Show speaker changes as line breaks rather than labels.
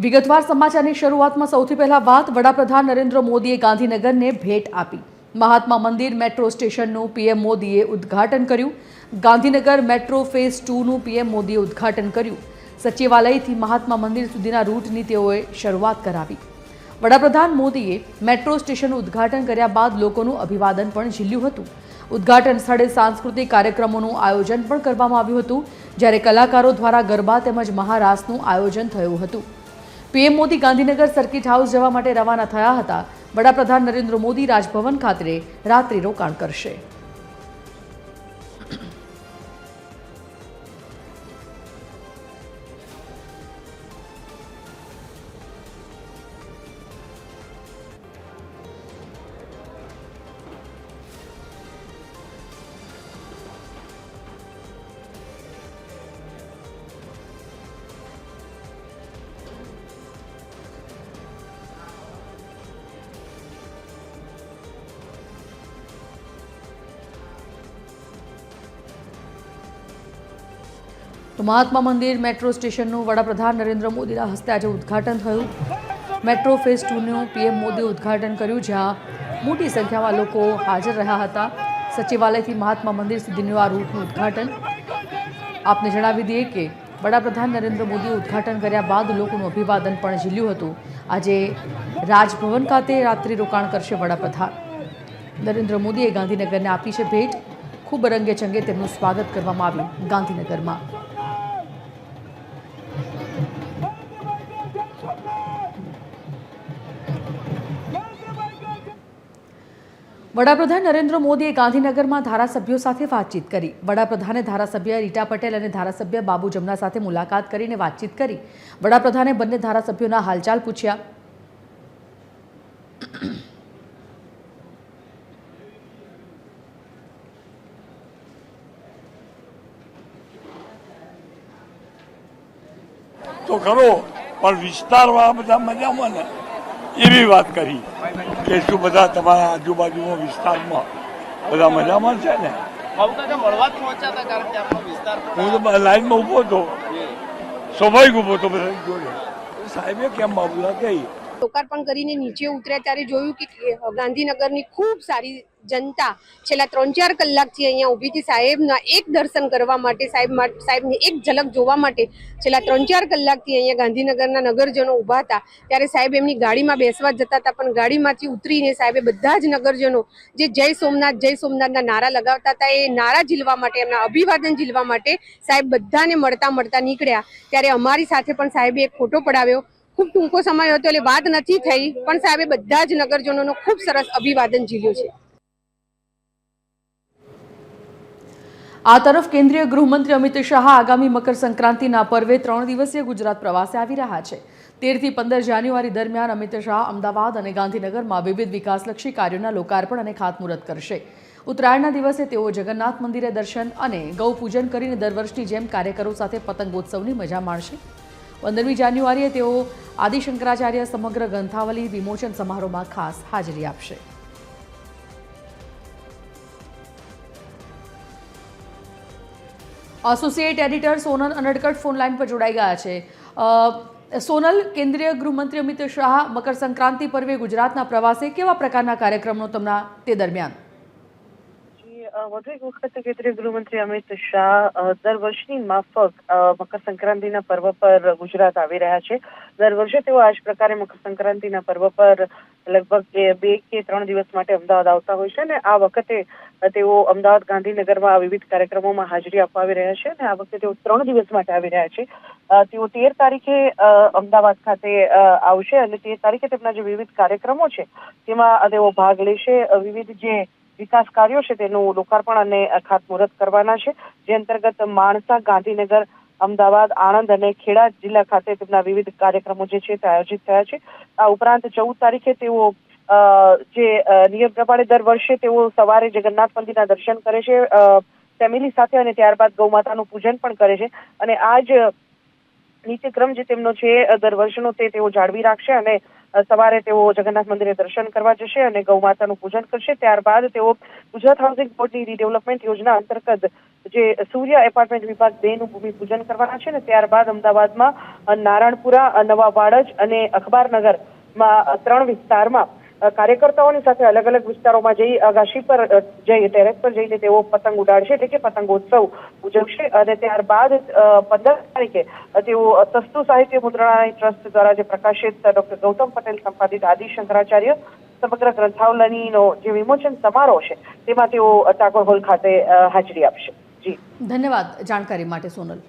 વિગતવાર સમાચારની શરૂઆતમાં સૌથી પહેલા વાત વડાપ્રધાન નરેન્દ્ર મોદીએ ગાંધીનગરને ભેટ આપી। મહાત્મા મંદિર મેટ્રો સ્ટેશનનું પીએમ મોદીએ ઉદ્ઘાટન કર્યું। ગાંધીનગર મેટ્રો ફેઝ 2નું પીએમ મોદીએ ઉદ્ઘાટન કર્યું। સચિવાલયથી મહાત્મા મંદિર સુધીના રૂટની તેઓએ શરૂઆત કરાવી। વડાપ્રધાન મોદીએ મેટ્રો સ્ટેશનનું ઉદ્ઘાટન કર્યા બાદ લોકોનું અભિવાદન પણ ઝીલ્યું હતું। ઉદ્ઘાટન સ્થળે સાંસ્કૃતિક કાર્યક્રમોનું આયોજન પણ કરવામાં આવ્યું હતું, જ્યારે કલાકારો દ્વારા ગરબા તેમજ મહારાસનું આયોજન થયું હતું। PM Modi Gandhinagar circuit house જવા માટે રવાના થયા હતા। વડાપ્રધાન નરેન્દ્ર મોદી રાજભવન ખાતે રાત્રિ રોકાણ કરશે। તો મહાત્મા મંદિર મેટ્રો સ્ટેશનનું વડાપ્રધાન નરેન્દ્ર મોદીના હસ્તે આજે ઉદ્ઘાટન થયું। મેટ્રો ફેઝ 2નું પીએમ મોદીએ ઉદ્ઘાટન કર્યું, જ્યાં મોટી સંખ્યામાં લોકો હાજર રહ્યા હતા। સચિવાલયથી મહાત્મા મંદિર સુધીનું આ રૂટનું ઉદ્ઘાટન આપને જણાવી દઈએ કે વડાપ્રધાન નરેન્દ્ર મોદીએ ઉદ્ઘાટન કર્યા બાદ લોકોનું અભિવાદન પણ ઝીલ્યું હતું। આજે રાજભવન ખાતે રાત્રિ રોકાણ કરશે વડાપ્રધાન નરેન્દ્ર મોદીએ ગાંધીનગરને આપી છે ભેટ। ખૂબ રંગે ચંગે તેમનું સ્વાગત કરવામાં આવ્યું ગાંધીનગરમાં। વડાપ્રધાન નરેન્દ્ર મોદીએ ગાંધીનગરમાં ધારાસભ્યો સાથે વાતચીત કરી। વડાપ્રધાને ધારાસભ્ય રીટા પટેલ અને ધારાસભ્ય બાબુ જમના સાથે મુલાકાત કરીને વાતચીત કરી। વડાપ્રધાને બંને ધારાસભ્યોના હાલચાલ પૂછ્યા।
તો ખરો, પણ વિસ્તારમાં બધા મજામાં ને એવી વાત કરી કે શું બધા તમારા આજુબાજુના વિસ્તારમાં બધા મજામાં છે ને? હું તો લાઈનમાં ઊભો હતો, સ્વાભાવિક ઊભો હતો બધા જોડે। સાહેબે કેમ બાબુલા કહી
લોકાર્પણ કરીને નીચે ઉતર્યા ત્યારે જોયું કે ગાંધીનગરની ખૂબ સારી જનતા છેલ્લા 3-4 કલાકથી અહીંયા ઊભી હતી સાહેબના એક દર્શન કરવા માટે, સાહેબની એક ઝલક જોવા માટે છેલ્લા 3-4 કલાકથી અહીંયા ગાંધીનગરના નગરજનો ઊભા હતા। ત્યારે સાહેબ એમની ગાડીમાં બેસવા જતા હતા, પણ ગાડીમાંથી ઉતરીને સાહેબે બધા જ નગરજનો જે જય સોમનાથના નારા લગાવતા હતા એ નારા ઝીલવા માટે, એમના અભિવાદન ઝીલવા માટે સાહેબ બધાને મળતા નીકળ્યા। ત્યારે અમારી સાથે પણ સાહેબે એક ફોટો પડાવ્યો। ખૂબ ટૂંકો સમય હતો એટલે વાત નથી થઈ, પણ સાહેબે બધા જ નગરજનોનો ખૂબ સરસ અભિવાદન ઝીલ્યું છે।
આ તરફ કેન્દ્રીય ગૃહમંત્રી અમિત શાહ આગામી મકર સંક્રાંતિના પર્વે 3 દિવસીય ગુજરાત પ્રવાસે આવી રહ્યા છે। 13 થી 15 જાન્યુઆરી દરમિયાન અમિત શાહ અમદાવાદ અને ગાંધીનગરમાં વિવિધ વિકાસલક્ષી કાર્યોના લોકાર્પણ અને ખાતમુહૂર્ત કરશે। ઉત્તરાયણના દિવસે તેઓ જગન્નાથ મંદિરે દર્શન અને ગૌપૂજન કરીને દર વર્ષની જેમ કાર્યકરો સાથે પતંગોત્સવની મજા માણશે। 15મી જાન્યુઆરીએ તેઓ આદિશંકરાચાર્ય સમગ્ર ગ્રંથાવલી વિમોચન સમારોહમાં ખાસ હાજરી આપશે। Associate editor Sonal Anadkat phone line પર જોડાઈ ગયા છે। સોનલ, કેન્દ્રીય ગૃહમંત્રી અમિત શાહ મકર સંક્રાંતિ પર્વે ગુજરાતના પ્રવાસે કેવા પ્રકારના કાર્યક્રમો તેમના તે દરમિયાન?
વધુ એક વખત કેન્દ્રીય ગૃહમંત્રી અમિત શાહ દર વર્ષની માફક મકર સંક્રાંતિના પર્વ પર ગુજરાત આવી રહ્યા છે। દર વર્ષે તેઓ આ જ પ્રકારે મકર સંક્રાંતિના પર્વ પર લગભગ 2 કે 3 દિવસ માટે અમદાવાદ આવતા હોય છે અને આ વખતે તેઓ અમદાવાદ ગાંધીનગરમાં વિવિધ કાર્યક્રમોમાં હાજરી આપવા આવી રહ્યા છે અને આ વખતે તેઓ 3 દિવસ માટે આવી રહ્યા છે। તેઓ 13 તારીખે અમદાવાદ ખાતે આવશે અને 13 તારીખે તેમના જે વિવિધ કાર્યક્રમો છે તેમાં તેઓ ભાગ લેશે। વિવિધ જે વિકાસ કાર્યો છે તેનું લોકાર્પણ અને ખાતમુહૂર્ત કરવાના છે, જે અંતર્ગત માણસા, ગાંધીનગર, અમદાવાદ, આણંદ અને ખેડા જિલ્લા ખાતે તેમના વિવિધ કાર્યક્રમો જે છે તે આયોજિત થયા છે। આ ઉપરાંત 14 તારીખે તેઓ જે નિયમ પ્રમાણે દર વર્ષે તેઓ સવારે જગન્નાથ મંદિરના દર્શન કરે છે ફેમિલી સાથે અને ત્યારબાદ ગૌ માતાનું પૂજન પણ કરે છે અને આજ નીતિક્રમ જે તેમનો છે દર વર્ષનો તેઓ જાળવી રાખશે અને સવારે તેઓ જગન્નાથ મંદિરે દર્શન કરવા જશે અને ગૌ માતાનું પૂજન કરશે. ત્યારબાદ તેઓ ગુજરાત હાઉસિંગ બોર્ડની રીડેવલપમેન્ટ યોજના અંતર્ગત જે સૂર્ય એપાર્ટમેન્ટ વિભાગ 2 નું ભૂમિ પૂજન કરવાના છે. અને ત્યારબાદ અમદાવાદમાં નારાયણપુરા, નવા વાડજ અને અખબારનગરમાં 3 વિસ્તારમાં કાર્યકર્તાઓની સાથે અલગ અલગ વિસ્તારોમાં જઈ અગાશી પર જઈ ટેરેસ પર જઈને તેઓ પતંગ ઉડાડશે, એટલે કે પતંગોત્સવ ઉજવશે. અને ત્યારબાદ 15 તારીખે તેઓ સસ્તું સાહિત્ય મુદ્રણાલય ટ્રસ્ટ દ્વારા જે પ્રકાશિત ડોક્ટર ગૌતમ પટેલ સંપાદિત આદિ શંકરાચાર્ય સમગ્ર ગ્રંથાવલીનો જે વિમોચન સમારોહ છે તેમાં તેઓ ટાગોર હોલ ખાતે હાજરી આપશે. જી
ધન્યવાદ જાણકારી માટે સોનલ.